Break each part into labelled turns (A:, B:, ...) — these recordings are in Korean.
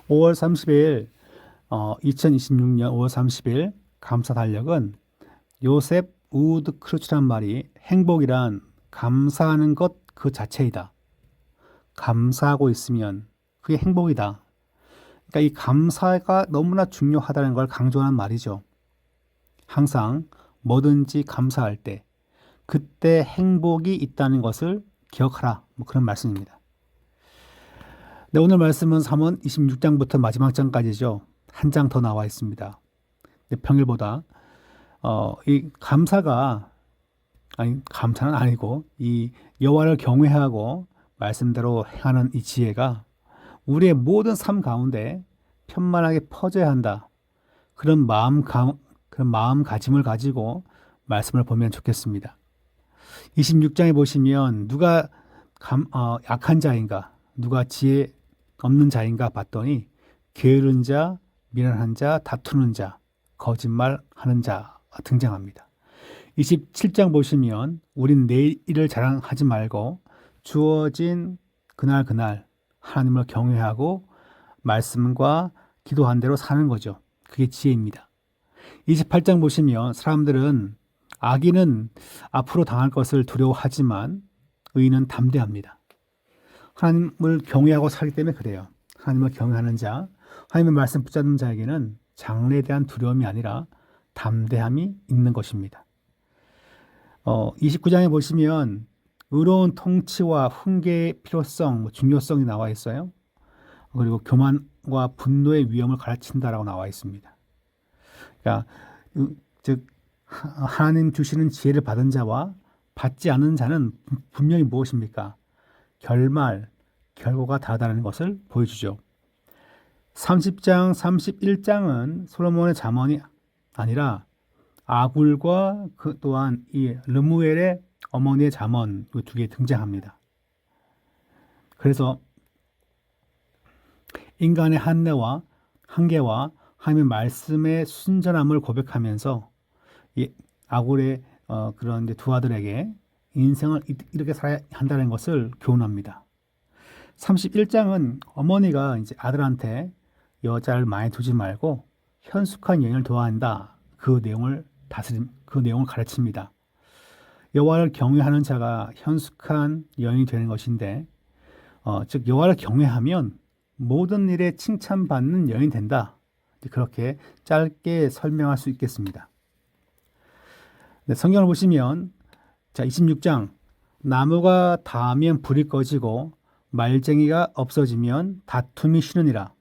A: 5월 30일, 2026년 5월 30일 감사 달력은 요셉 우드 크루츠란 말이 행복이란 감사하는 것 그 자체이다. 감사하고 있으면 그게 행복이다. 그러니까 이 감사가 너무나 중요하다는 걸 강조하는 말이죠. 항상 뭐든지 감사할 때 그때 행복이 있다는 것을 기억하라. 뭐 그런 말씀입니다. 네, 오늘 말씀은 잠언 26장부터 마지막 장까지죠. 한 장 더 나와 있습니다. 네, 평일보다 이 감사가 아니 감사는 아니고 이 여호와를 경외하고 말씀대로 행하는 이 지혜가 우리의 모든 삶 가운데 편만하게 퍼져야 한다. 그런 마음가짐을 가지고 말씀을 보면 좋겠습니다. 26장에 보시면 누가 약한 자인가, 누가 지혜 없는 자인가 봤더니 게으른 자, 미련한 자, 다투는 자, 거짓말하는 자가 등장합니다. 27장 보시면 우린 내 일을 자랑하지 말고 주어진 그날 하나님을 경외하고 말씀과 기도한 대로 사는 거죠. 그게 지혜입니다. 28장 보시면 사람들은 악인은 앞으로 당할 것을 두려워하지만 의인은 담대합니다. 하나님을 경외하고 살기 때문에 그래요. 하나님을 경외하는 자, 하나님의 말씀 붙잡는 자에게는 장래에 대한 두려움이 아니라 담대함이 있는 것입니다. 29장에 보시면 의로운 통치와 훈계의 필요성, 중요성이 나와 있어요. 그리고 교만과 분노의 위험을 가르친다라고 나와 있습니다. 그러니까 즉 하나님 주시는 지혜를 받은 자와 받지 않은 자는 분명히 무엇입니까? 결과가 다르다는 것을 보여주죠. 30장, 31장은 솔로몬의 잠언이 아니라 아굴과 그 또한 이 르무엘의 어머니의 잠언 이 두 개 등장합니다. 그래서 인간의 한계와 하나님의 말씀의 순전함을 고백하면서 이 아굴의 그런 이제 두 아들에게 인생을 이렇게 살아야 한다는 것을 교훈합니다. 31장은 어머니가 이제 아들한테 여자를 많이 두지 말고 현숙한 여인을 도와야 한다. 그 내용을 가르칩니다. 여호와를 경외하는 자가 현숙한 여인이 되는 것인데, 즉 여호와를 경외하면 모든 일에 칭찬받는 여인이 된다. 그렇게 짧게 설명할 수 있겠습니다. 네, 성경을 보시면 자 26장 나무가 닿으면 불이 꺼지고 말쟁이가 없어지면 다툼이 쉬느니라.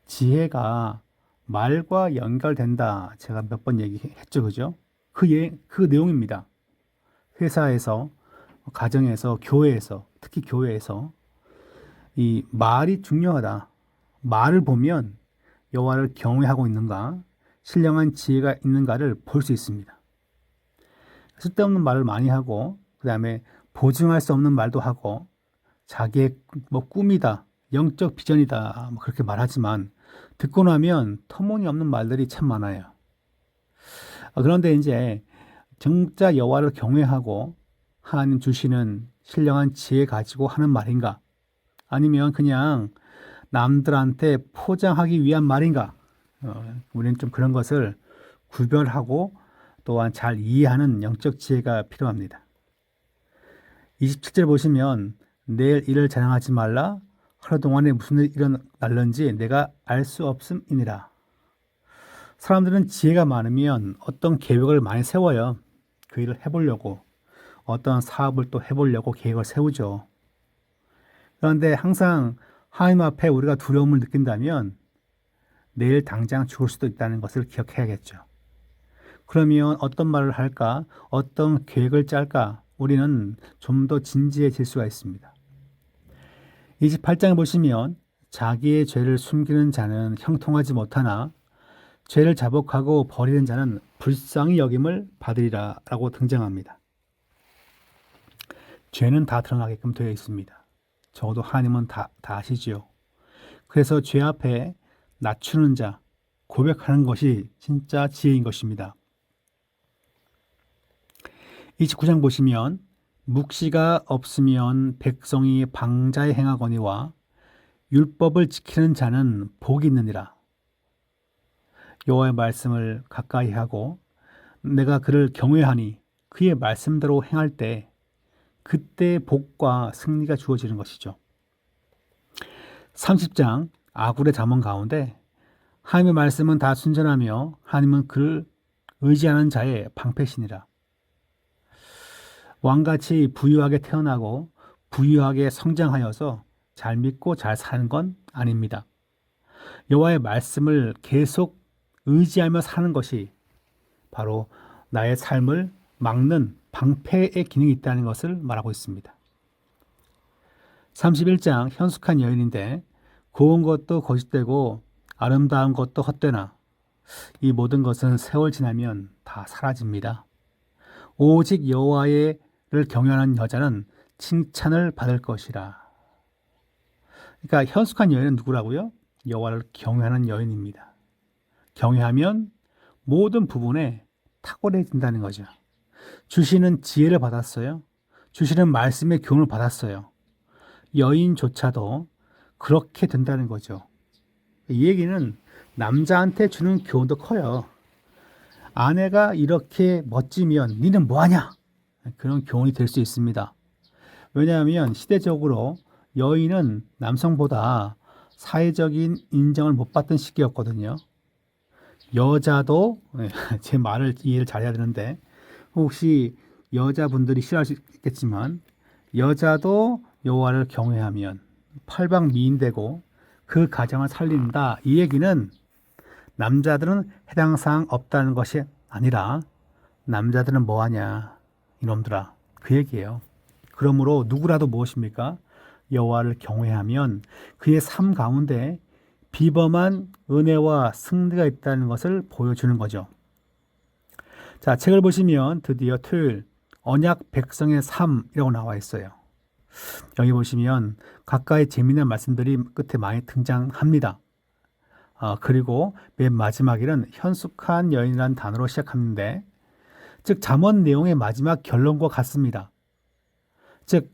A: 지혜가 말과 연결된다. 제가 몇 번 얘기했죠, 그죠? 그 내용입니다. 회사에서, 가정에서, 교회에서, 특히 교회에서 이 말이 중요하다. 말을 보면 여호와를 경외하고 있는가, 신령한 지혜가 있는가를 볼 수 있습니다. 쓸데없는 말을 많이 하고, 그 다음에 보증할 수 없는 말도 하고, 자기의 꿈이다, 영적 비전이다, 그렇게 말하지만 듣고 나면 터무니없는 말들이 참 많아요. 그런데 이제 정자 여호와를 경외하고 하나님 주시는 신령한 지혜 가지고 하는 말인가? 아니면 그냥 남들한테 포장하기 위한 말인가? 우리는 좀 그런 것을 구별하고 또한 잘 이해하는 영적 지혜가 필요합니다. 27절 보시면 내일 일을 자랑하지 말라. 하루 동안에 무슨 일이 일어날는지 내가 알 수 없음이니라. 사람들은 지혜가 많으면 어떤 계획을 많이 세워요. 그 일을 해보려고. 어떤 사업을 또 해보려고 계획을 세우죠. 그런데 항상 하나님 앞에 우리가 두려움을 느낀다면 내일 당장 죽을 수도 있다는 것을 기억해야겠죠. 그러면 어떤 말을 할까? 어떤 계획을 짤까? 우리는 좀 더 진지해질 수가 있습니다. 28장에 보시면 자기의 죄를 숨기는 자는 형통하지 못하나 죄를 자복하고 버리는 자는 불쌍히 여김을 받으리라 라고 등장합니다. 죄는 다 드러나게끔 되어 있습니다. 적어도 하나님은 다 아시지요. 그래서 죄 앞에 낮추는 자, 고백하는 것이 진짜 지혜인 것입니다. 29장 보시면 묵시가 없으면 백성이 방자에 행하거니와 율법을 지키는 자는 복이 있느니라. 여호와의 말씀을 가까이 하고 내가 그를 경외하니 그의 말씀대로 행할 때 그때 복과 승리가 주어지는 것이죠. 30장 아굴의 잠언 가운데 하나님의 말씀은 다 순전하며 하나님은 그를 의지하는 자의 방패시니라. 왕같이 부유하게 태어나고 부유하게 성장하여서 잘 믿고 잘 사는 건 아닙니다. 여호와의 말씀을 계속 의지하며 사는 것이 바로 나의 삶을 막는 방패의 기능이 있다는 것을 말하고 있습니다. 31장 현숙한 여인인데 고운 것도 거짓되고 아름다운 것도 헛되나 이 모든 것은 세월 지나면 다 사라집니다. 오직 여호와를 경외하는 여자는 칭찬을 받을 것이라. 그러니까 현숙한 여인은 누구라고요? 여호와를 경외하는 여인입니다. 경외하면 모든 부분에 탁월해진다는 거죠. 주시는 지혜를 받았어요. 주시는 말씀의 교훈을 받았어요. 여인조차도 그렇게 된다는 거죠. 이 얘기는 남자한테 주는 교훈도 커요. 아내가 이렇게 멋지면 니는 뭐하냐? 그런 교훈이 될 수 있습니다. 왜냐하면 시대적으로 여인은 남성보다 사회적인 인정을 못 받던 시기였거든요. 여자도 제 말을 이해를 잘해야 되는데 혹시 여자분들이 싫어할 수 있겠지만 여자도 여호와를 경외하면 팔방미인되고 그 가정을 살린다. 이 얘기는 남자들은 해당 사항 없다는 것이 아니라 남자들은 뭐하냐 이놈들아 그 얘기예요. 그러므로 누구라도 무엇입니까? 여호와를 경외하면 그의 삶 가운데 비범한 은혜와 승리가 있다는 것을 보여주는 거죠. 자, 책을 보시면 드디어 토요일 언약 백성의 삶이라고 나와 있어요. 여기 보시면 각가의 재미있는 말씀들이 끝에 많이 등장합니다. 그리고 맨 마지막에는 현숙한 여인이라는 단어로 시작하는데 즉 잠언 내용의 마지막 결론과 같습니다. 즉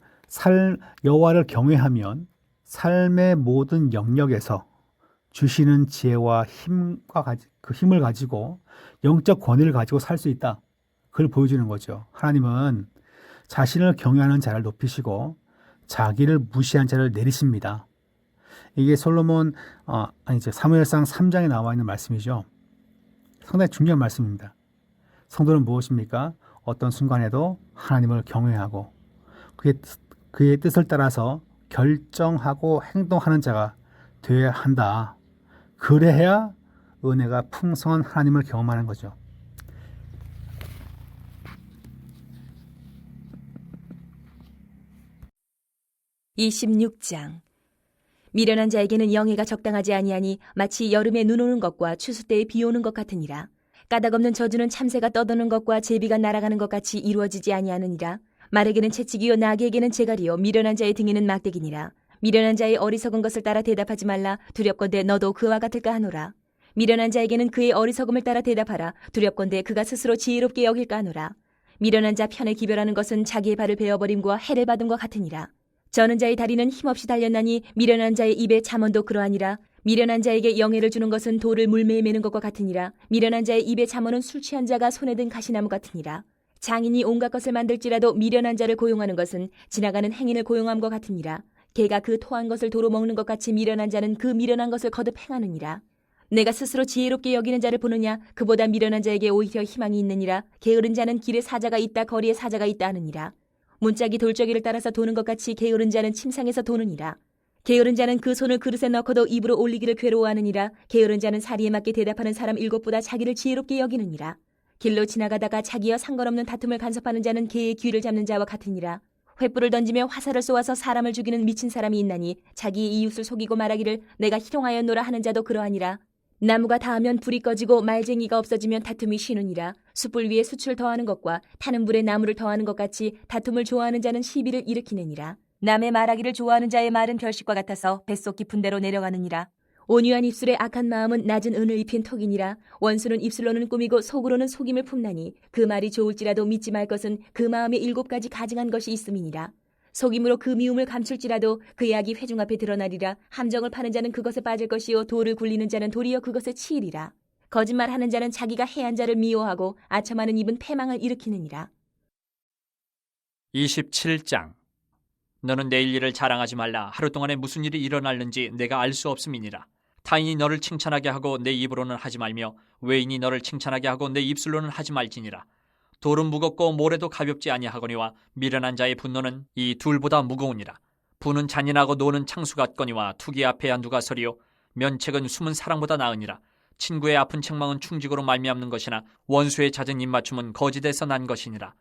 A: 여호와를 경외하면 삶의 모든 영역에서 주시는 지혜와 그 힘을 가지고 영적 권위를 가지고 살 수 있다. 그걸 보여주는 거죠. 하나님은 자신을 경외하는 자를 높이시고 자기를 무시한 자를 내리십니다. 이게 사무엘상 3장에 나와 있는 말씀이죠. 상당히 중요한 말씀입니다. 성도는 무엇입니까? 어떤 순간에도 하나님을 경외하고 그의 뜻을 따라서 결정하고 행동하는 자가 되어야 한다. 그래야 은혜가 풍성한 하나님을 경험하는 거죠.
B: (26장) 미련한 자에게는 영예가 적당하지 아니하니 마치 여름에 눈 오는 것과 추수 때에 비 오는 것 같으니라. 까닭없는 저주는 참새가 떠도는 것과 제비가 날아가는 것 같이 이루어지지 아니하느니라. 말에게는 채찍이요 나귀에게는 재갈이요 미련한 자의 등에는 막대기니라. 미련한 자의 어리석은 것을 따라 대답하지 말라. 두렵건대 너도 그와 같을까 하노라. 미련한 자에게는 그의 어리석음을 따라 대답하라. 두렵건대 그가 스스로 지혜롭게 여길까 하노라. 미련한 자 편에 기별하는 것은 자기의 발을 베어버림과 해를 받음과 같으니라. 저는 자의 다리는 힘없이 달렸나니 미련한 자의 입에 잠언도 그러하니라. 미련한 자에게 영예를 주는 것은 돌을 물매에 매는 것과 같으니라. 미련한 자의 입에 잠언은 술 취한 자가 손에 든 가시나무 같으니라. 장인이 온갖 것을 만들지라도 미련한 자를 고용하는 것은 지나가는 행인을 고용함과 같으니라. 개가 그 토한 것을 도로 먹는 것 같이 미련한 자는 그 미련한 것을 거듭 행하느니라. 내가 스스로 지혜롭게 여기는 자를 보느냐? 그보다 미련한 자에게 오히려 희망이 있느니라. 게으른 자는 길에 사자가 있다 거리에 사자가 있다 하느니라. 문짝이 돌저기를 따라서 도는 것 같이 게으른 자는 침상에서 도느니라. 게으른 자는 그 손을 그릇에 넣고도 입으로 올리기를 괴로워하느니라. 게으른 자는 사리에 맞게 대답하는 사람 7보다 자기를 지혜롭게 여기느니라. 길로 지나가다가 자기와 상관없는 다툼을 간섭하는 자는 개의 귀를 잡는 자와 같으니라. 횃불을 던지며 화살을 쏘아서 사람을 죽이는 미친 사람이 있나니 자기의 이웃을 속이고 말하기를 내가 희롱하였노라 하는 자도 그러하니라. 나무가 닿으면 불이 꺼지고 말쟁이가 없어지면 다툼이 쉬느니라. 숯불 위에 숯을 더하는 것과 타는 불에 나무를 더하는 것 같이 다툼을 좋아하는 자는 시비를 일으키느니라. 남의 말하기를 좋아하는 자의 말은 별식과 같아서 뱃속 깊은 데로 내려가느니라. 온유한 입술에 악한 마음은 낮은 은을 입힌 턱이니라. 원수는 입술로는 꾸미고 속으로는 속임을 품나니 그 말이 좋을지라도 믿지 말 것은 그 마음에 7가지 가증한 것이 있음이니라. 속임으로 그 미움을 감출지라도 그의 악이 회중 앞에 드러나리라. 함정을 파는 자는 그것에 빠질 것이요 돌을 굴리는 자는 도리어 그것에 치이리라. 거짓말하는 자는 자기가 해한 자를 미워하고 아첨하는 입은 패망을 일으키느니라.
C: 27장. 너는 내일 일을 자랑하지 말라. 하루 동안에 무슨 일이 일어날는지 내가 알 수 없음이니라. 타인이 너를 칭찬하게 하고 내 입으로는 하지 말며 외인이 너를 칭찬하게 하고 내 입술로는 하지 말지니라. 돌은 무겁고 모래도 가볍지 아니하거니와 미련한 자의 분노는 이 둘보다 무거우니라. 부는 잔인하고 노는 창수 같거니와 투기 앞에야 누가 서리요. 면책은 숨은 사랑보다 나으니라. 친구의 아픈 책망은 충직으로 말미암는 것이나 원수의 잦은 입맞춤은 거짓에서 난 것이니라.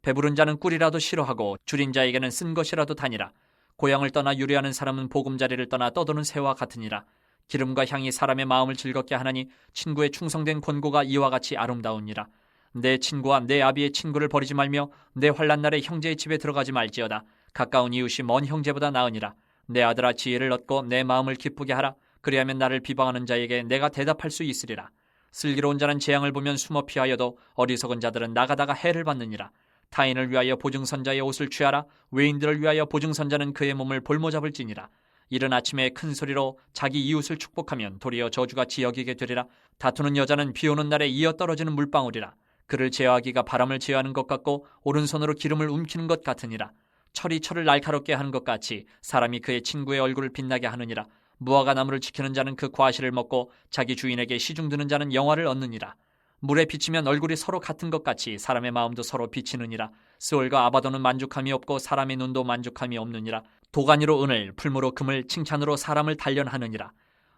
C: 배부른 자는 꿀이라도 싫어하고 줄인 자에게는 쓴 것이라도 다니라. 고향을 떠나 유래하는 사람은 보금자리를 떠나 떠도는 새와 같으니라. 기름과 향이 사람의 마음을 즐겁게 하나니 친구의 충성된 권고가 이와 같이 아름다우니라. 내 친구와 내 아비의 친구를 버리지 말며 내 환난 날에 형제의 집에 들어가지 말지어다. 가까운 이웃이 먼 형제보다 나으니라. 내 아들아 지혜를 얻고 내 마음을 기쁘게 하라. 그리하면 나를 비방하는 자에게 내가 대답할 수 있으리라. 슬기로운 자는 재앙을 보면 숨어 피하여도 어리석은 자들은 나가다가 해를 받느니라. 타인을 위하여 보증선자의 옷을 취하라. 외인들을 위하여 보증선자는 그의 몸을 볼모잡을지니라. 이른 아침에 큰 소리로 자기 이웃을 축복하면 도리어 저주같이 여기게 되리라. 다투는 여자는 비 오는 날에 이어 떨어지는 물방울이라. 그를 제어하기가 바람을 제어하는 것 같고 오른손으로 기름을 움키는 것 같으니라. 철이 철을 날카롭게 하는 것 같이 사람이 그의 친구의 얼굴을 빛나게 하느니라. 무화과 나무를 지키는 자는 그 과실을 먹고 자기 주인에게 시중드는 자는 영화를 얻느니라. 물에 비치면 얼굴이 서로 같은 것 같이 사람의 마음도 서로 비치느니라. 스올과 아바도는 만족함이 없고 사람의 눈도 만족함이 없느니라. 도가니로 은을, 풀무로 금을, 칭찬으로 사람을 단련하느니라.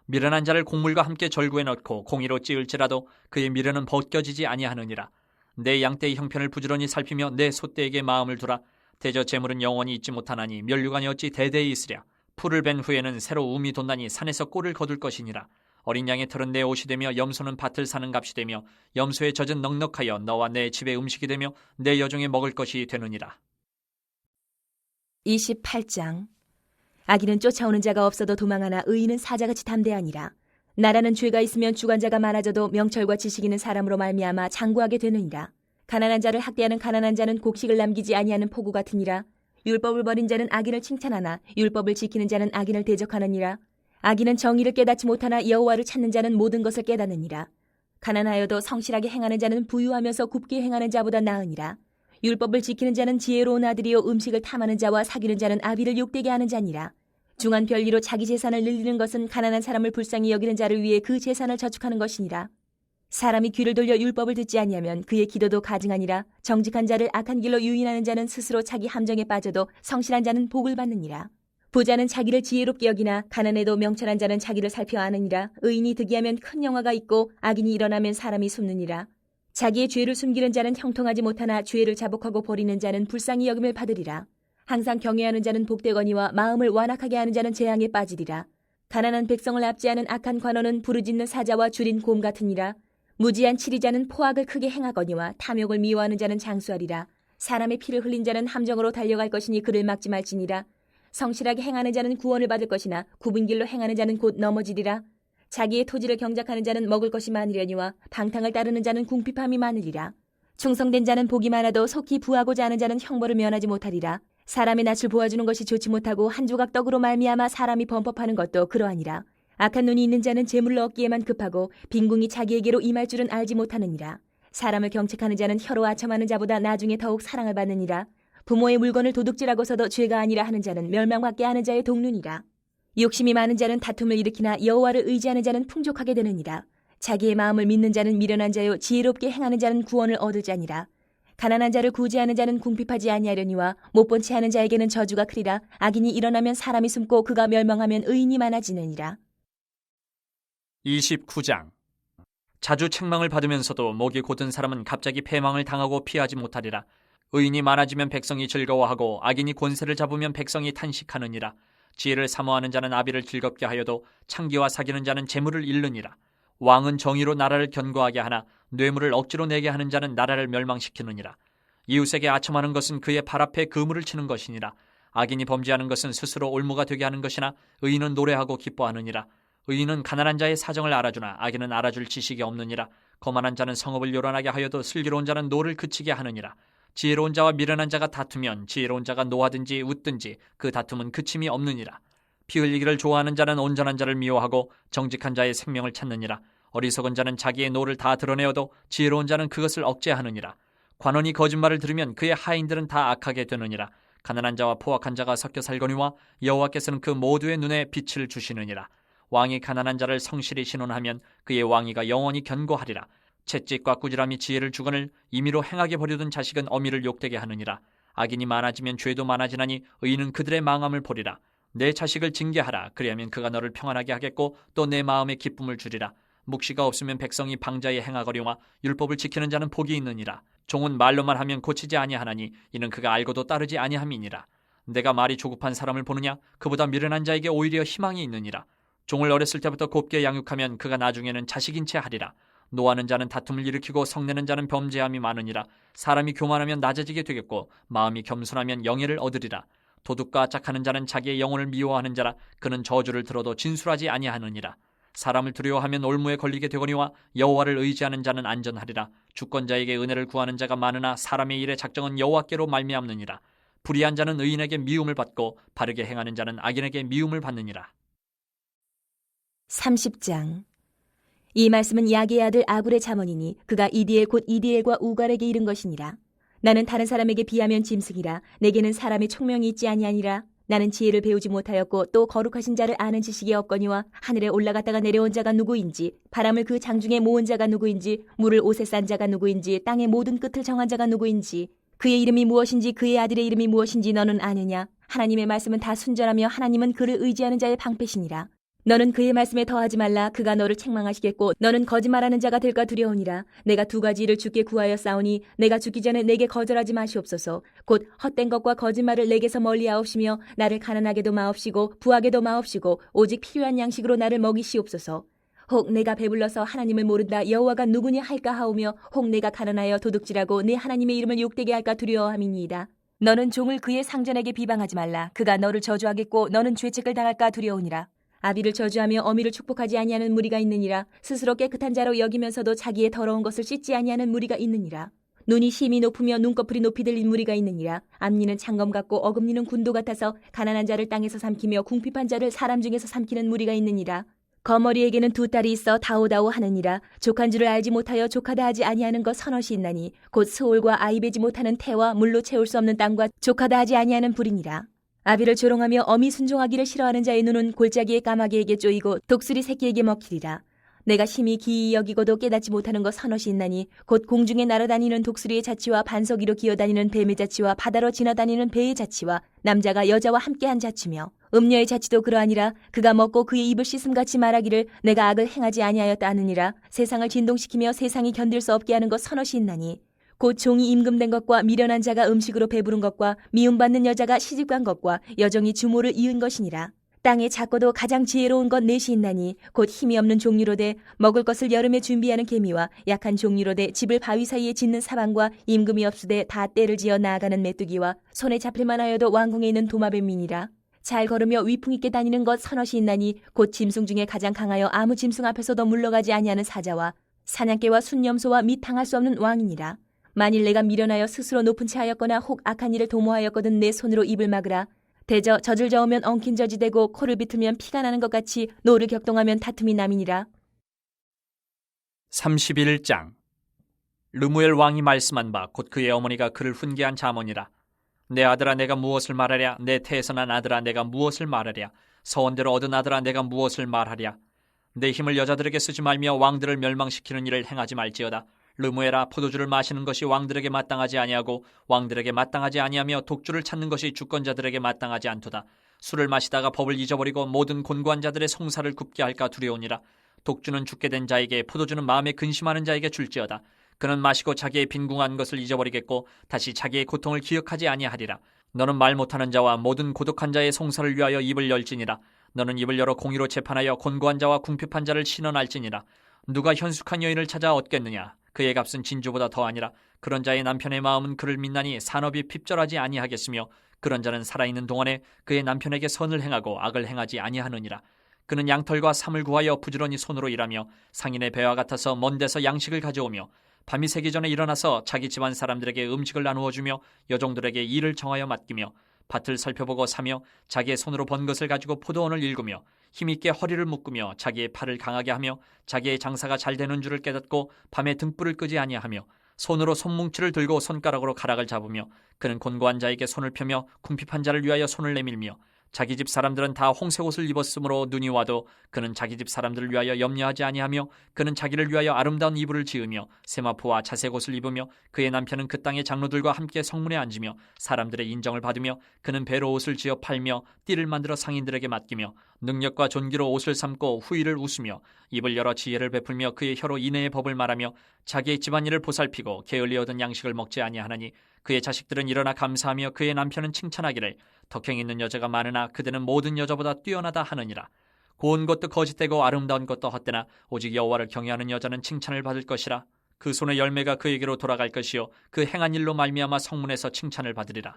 C: 미련한 자를 곡물과 함께 절구에 넣고 공의로 찌을지라도 그의 미련은 벗겨지지 아니하느니라. 내 양떼의 형편을 부지런히 살피며 내 소떼에게 마음을 두라. 대저 재물은 영원히 있지 못하나니 면류관이 어찌 대대히 있으랴. 풀을 벤 후에는 새로 움이 돋나니 산에서 꼴을 거둘 것이니라. 어린 양의 털은 내 옷이 되며 염소는 밭을 사는 값이 되며 염소의 젖은 넉넉하여 너와 내 집의 음식이 되며 내 여종의 먹을 것이 되느니라.
B: 28장. 악인은 쫓아오는 자가 없어도 도망하나 의인은 사자같이 담대하니라. 나라는 죄가 있으면 주관자가 많아져도 명철과 지식 있는 사람으로 말미암아 장구하게 되느니라. 가난한 자를 학대하는 가난한 자는 곡식을 남기지 아니하는 포구 같으니라. 율법을 버린 자는 악인을 칭찬하나 율법을 지키는 자는 악인을 대적하느니라. 악인은 정의를 깨닫지 못하나 여호와를 찾는 자는 모든 것을 깨닫느니라. 가난하여도 성실하게 행하는 자는 부유하면서 굽게 행하는 자보다 나으니라. 율법을 지키는 자는 지혜로운 아들이요 음식을 탐하는 자와 사귀는 자는 아비를 욕되게 하는 자니라. 중한 별리로 자기 재산을 늘리는 것은 가난한 사람을 불쌍히 여기는 자를 위해 그 재산을 저축하는 것이니라. 사람이 귀를 돌려 율법을 듣지 아니하면 그의 기도도 가증하니라. 정직한 자를 악한 길로 유인하는 자는 스스로 자기 함정에 빠져도 성실한 자는 복을 받느니라. 부자는 자기를 지혜롭게 여기나 가난해도 명철한 자는 자기를 살펴 아느니라. 의인이 득이하면 큰 영화가 있고 악인이 일어나면 사람이 숨느니라. 자기의 죄를 숨기는 자는 형통하지 못하나 죄를 자복하고 버리는 자는 불쌍히 여김을 받으리라. 항상 경외하는 자는 복되거니와 마음을 완악하게 하는 자는 재앙에 빠지리라. 가난한 백성을 압제하는 악한 관원은 부르짖는 사자와 줄인 곰 같으니라. 무지한 치리자는 포악을 크게 행하거니와 탐욕을 미워하는 자는 장수하리라. 사람의 피를 흘린 자는 함정으로 달려갈 것이니 그를 막지 말지니라. 성실하게 행하는 자는 구원을 받을 것이나 굽은 길로 행하는 자는 곧 넘어지리라. 자기의 토지를 경작하는 자는 먹을 것이 많으려니와 방탕을 따르는 자는 궁핍함이 많으리라. 충성된 자는 복이 많아도 속히 부하고자 하는 자는 형벌을 면하지 못하리라. 사람의 낯을 보아주는 것이 좋지 못하고 한 조각 떡으로 말미암아 사람이 범법하는 것도 그러하니라. 악한 눈이 있는 자는 재물을 얻기에만 급하고 빈궁이 자기에게로 임할 줄은 알지 못하느니라. 사람을 경책하는 자는 혀로 아첨하는 자보다 나중에 더욱 사랑을 받느니라. 부모의 물건을 도둑질하고서도 죄가 아니라 하는 자는 멸망받게 하는 자의 동lun이라. 욕심이 많은 자는 다툼을 일으키나 여호와를 의지하는 자는 풍족하게 되느니라. 자기의 마음을 믿는 자는 미련한 자요 지혜롭게 행하는 자는 구원을 얻을 자니라. 가난한 자를 구제하는 자는 궁핍하지 아니하려니와 못본 채 하는 자에게는 저주가 크리라. 악인이 일어나면 사람이 숨고 그가 멸망하면 의인이 많아지느니라.
C: 29장. 자주 책망을 받으면서도 목이 곧은 사람은 갑자기 패망을 당하고 피하지 못하리라. 의인이 많아지면 백성이 즐거워하고 악인이 권세를 잡으면 백성이 탄식하느니라. 지혜를 사모하는 자는 아비를 즐겁게 하여도 창기와 사귀는 자는 재물을 잃느니라. 왕은 정의로 나라를 견고하게 하나 뇌물을 억지로 내게 하는 자는 나라를 멸망시키느니라. 이웃에게 아첨하는 것은 그의 발 앞에 그물을 치는 것이니라. 악인이 범죄하는 것은 스스로 올무가 되게 하는 것이나 의인은 노래하고 기뻐하느니라. 의인은 가난한 자의 사정을 알아주나 악인은 알아줄 지식이 없느니라. 거만한 자는 성읍을 요란하게 하여도 슬기로운 자는 노를 그치게 하느니라. 지혜로운 자와 미련한 자가 다투면 지혜로운 자가 노하든지 웃든지 그 다툼은 그침이 없느니라. 피 흘리기를 좋아하는 자는 온전한 자를 미워하고 정직한 자의 생명을 찾느니라. 어리석은 자는 자기의 노를 다 드러내어도 지혜로운 자는 그것을 억제하느니라. 관원이 거짓말을 들으면 그의 하인들은 다 악하게 되느니라. 가난한 자와 포악한 자가 섞여 살거니와 여호와께서는 그 모두의 눈에 빛을 주시느니라. 왕이 가난한 자를 성실히 신원하면 그의 왕위가 영원히 견고하리라. 채찍과 꾸지람이 지혜를 주거늘 임의로 행하게 버려둔 자식은 어미를 욕되게 하느니라. 악인이 많아지면 죄도 많아지나니 의인은 그들의 망함을 보리라. 내 자식을 징계하라. 그리하면 그가 너를 평안하게 하겠고 또 내 마음에 기쁨을 주리라. 묵시가 없으면 백성이 방자에 행하거니와 율법을 지키는 자는 복이 있느니라. 종은 말로만 하면 고치지 아니하나니 이는 그가 알고도 따르지 아니함이니라. 내가 말이 조급한 사람을 보느냐? 그보다 미련한 자에게 오히려 희망이 있느니라. 종을 어렸을 때부터 곱게 양육하면 그가 나중에는 자식인 채 하리라. 노하는 자는 다툼을 일으키고 성내는 자는 범죄함이 많으니라. 사람이 교만하면 낮아지게 되겠고 마음이 겸손하면 영예를 얻으리라. 도둑과 짝하는 자는 자기의 영혼을 미워하는 자라. 그는 저주를 들어도 진술하지 아니하느니라. 사람을 두려워하면 올무에 걸리게 되거니와 여호와를 의지하는 자는 안전하리라. 주권자에게 은혜를 구하는 자가 많으나 사람의 일의 작정은 여호와께로 말미암느니라. 불의한 자는 의인에게 미움을 받고 바르게 행하는 자는 악인에게 미움을 받느니라.
B: 30장. 이 말씀은 야게의 아들 아굴의 잠언이니 그가 이디엘 곧 이디엘과 우갈에게 이른 것이니라. 나는 다른 사람에게 비하면 짐승이라. 내게는 사람의 총명이 있지 아니하니라. 나는 지혜를 배우지 못하였고 또 거룩하신 자를 아는 지식이 없거니와 하늘에 올라갔다가 내려온 자가 누구인지, 바람을 그 장중에 모은 자가 누구인지, 물을 옷에 싼 자가 누구인지, 땅의 모든 끝을 정한 자가 누구인지, 그의 이름이 무엇인지 그의 아들의 이름이 무엇인지 너는 아느냐? 하나님의 말씀은 다 순전하며 하나님은 그를 의지하는 자의 방패시니라. 너는 그의 말씀에 더하지 말라. 그가 너를 책망하시겠고 너는 거짓말하는 자가 될까 두려우니라. 내가 두 가지 일을 주께 구하여 싸우니 내가 죽기 전에 내게 거절하지 마시옵소서. 곧 헛된 것과 거짓말을 내게서 멀리하옵시며 나를 가난하게도 마옵시고 부하게도 마옵시고 오직 필요한 양식으로 나를 먹이시옵소서. 혹 내가 배불러서 하나님을 모른다 여호와가 누구냐 할까 하오며 혹 내가 가난하여 도둑질하고 내 하나님의 이름을 욕되게 할까 두려워함이니이다. 너는 종을 그의 상전에게 비방하지 말라. 그가 너를 저주하겠고 너는 죄책을 당할까 두려우니라. 아비를 저주하며 어미를 축복하지 아니하는 무리가 있느니라. 스스로 깨끗한 자로 여기면서도 자기의 더러운 것을 씻지 아니하는 무리가 있느니라. 눈이 심히 높으며 눈꺼풀이 높이 들린 무리가 있느니라. 앞니는 창검 같고 어금니는 군도 같아서 가난한 자를 땅에서 삼키며 궁핍한 자를 사람 중에서 삼키는 무리가 있느니라. 거머리에게는 두 딸이 있어 다오다오 하느니라. 족한 줄을 알지 못하여 족하다 하지 아니하는 것 서너시 있나니 곧 스올과 아이 베지 못하는 태와 물로 채울 수 없는 땅과 족하다 하지 아니하는 불이니라. 아비를 조롱하며 어미 순종하기를 싫어하는 자의 눈은 골짜기의 까마귀에게 쪼이고 독수리 새끼에게 먹히리라. 내가 심히 기이 여기고도 깨닫지 못하는 것 서너시 있나니 곧 공중에 날아다니는 독수리의 자치와 반석 위로 기어다니는 뱀의 자치와 바다로 지나다니는 배의 자치와 남자가 여자와 함께한 자치며 음녀의 자치도 그러하니라. 그가 먹고 그의 입을 씻음같이 말하기를 내가 악을 행하지 아니하였다 하느니라. 세상을 진동시키며 세상이 견딜 수 없게 하는 것 서너시 있나니 곧 종이 임금된 것과 미련한 자가 음식으로 배부른 것과 미움받는 여자가 시집간 것과 여정이 주모를 이은 것이니라. 땅에 작고도 가장 지혜로운 것 넷이 있나니 곧 힘이 없는 종류로되 먹을 것을 여름에 준비하는 개미와 약한 종류로되 집을 바위 사이에 짓는 사방과 임금이 없으되 다 때를 지어 나아가는 메뚜기와 손에 잡힐만 하여도 왕궁에 있는 도마뱀이니라. 잘 걸으며 위풍 있게 다니는 것 서너시 있나니 곧 짐승 중에 가장 강하여 아무 짐승 앞에서도 물러가지 아니하는 사자와 사냥개와 순념소와 및 당할 수 없는 왕이니라. 만일 내가 미련하여 스스로 높은 채 하였거나 혹 악한 일을 도모하였거든 내 손으로 입을 막으라. 대저 젖을 저으면 엉킨 젖이 되고 코를 비틀면 피가 나는 것 같이 노를 격동하면 다툼이 남이니라.
C: 31장. 르무엘 왕이 말씀한 바 곧 그의 어머니가 그를 훈계한 잠언이라. 내 아들아 내가 무엇을 말하랴. 내 태에서 난 아들아 내가 무엇을 말하랴. 서원대로 얻은 아들아 내가 무엇을 말하랴. 내 힘을 여자들에게 쓰지 말며 왕들을 멸망시키는 일을 행하지 말지어다. 르무엘아 포도주를 마시는 것이 왕들에게 마땅하지 아니하고 왕들에게 마땅하지 아니하며 독주를 찾는 것이 주권자들에게 마땅하지 않도다. 술을 마시다가 법을 잊어버리고 모든 곤고한 자들의 송사를 굽게 할까 두려우니라. 독주는 죽게 된 자에게 포도주는 마음에 근심하는 자에게 줄지어다. 그는 마시고 자기의 빈궁한 것을 잊어버리겠고 다시 자기의 고통을 기억하지 아니하리라. 너는 말 못하는 자와 모든 고독한 자의 송사를 위하여 입을 열지니라. 너는 입을 열어 공의로 재판하여 곤고한 자와 궁핍한 자를 신원할지니라. 누가 현숙한 여인을 찾아 얻겠느냐. 그의 값은 진주보다 더하니라. 그런 자의 남편의 마음은 그를 믿나니 산업이 핍절하지 아니하겠으며 그런 자는 살아있는 동안에 그의 남편에게 선을 행하고 악을 행하지 아니하느니라. 그는 양털과 삼을 구하여 부지런히 손으로 일하며 상인의 배와 같아서 먼 데서 양식을 가져오며 밤이 새기 전에 일어나서 자기 집안 사람들에게 음식을 나누어 주며 여종들에게 일을 정하여 맡기며 밭을 살펴보고 사며 자기의 손으로 번 것을 가지고 포도원을 일구며 힘있게 허리를 묶으며 자기의 팔을 강하게 하며 자기의 장사가 잘 되는 줄을 깨닫고 밤에 등불을 끄지 아니하며 손으로 손뭉치를 들고 손가락으로 가락을 잡으며 그는 곤고한 자에게 손을 펴며 궁핍한 자를 위하여 손을 내밀며 자기 집 사람들은 다 홍색 옷을 입었으므로 눈이 와도 그는 자기 집 사람들을 위하여 염려하지 아니하며 그는 자기를 위하여 아름다운 이불을 지으며 세마포와 자색 옷을 입으며 그의 남편은 그 땅의 장로들과 함께 성문에 앉으며 사람들의 인정을 받으며 그는 배로 옷을 지어 팔며 띠를 만들어 상인들에게 맡기며 능력과 존귀로 옷을 삼고 후일을 웃으며 입을 열어 지혜를 베풀며 그의 혀로 인애의 법을 말하며 자기의 집안일을 보살피고 게을리 얻은 양식을 먹지 아니하나니 그의 자식들은 일어나 감사하며 그의 남편은 칭찬하기를 덕행 있는 여자가 많으나 그대는 모든 여자보다 뛰어나다 하느니라. 고운 것도 거짓되고 아름다운 것도 헛되나 오직 여호와를 경외하는 여자는 칭찬을 받을 것이라. 그 손의 열매가 그에게로 돌아갈 것이요 그 행한 일로 말미암아 성문에서 칭찬을 받으리라.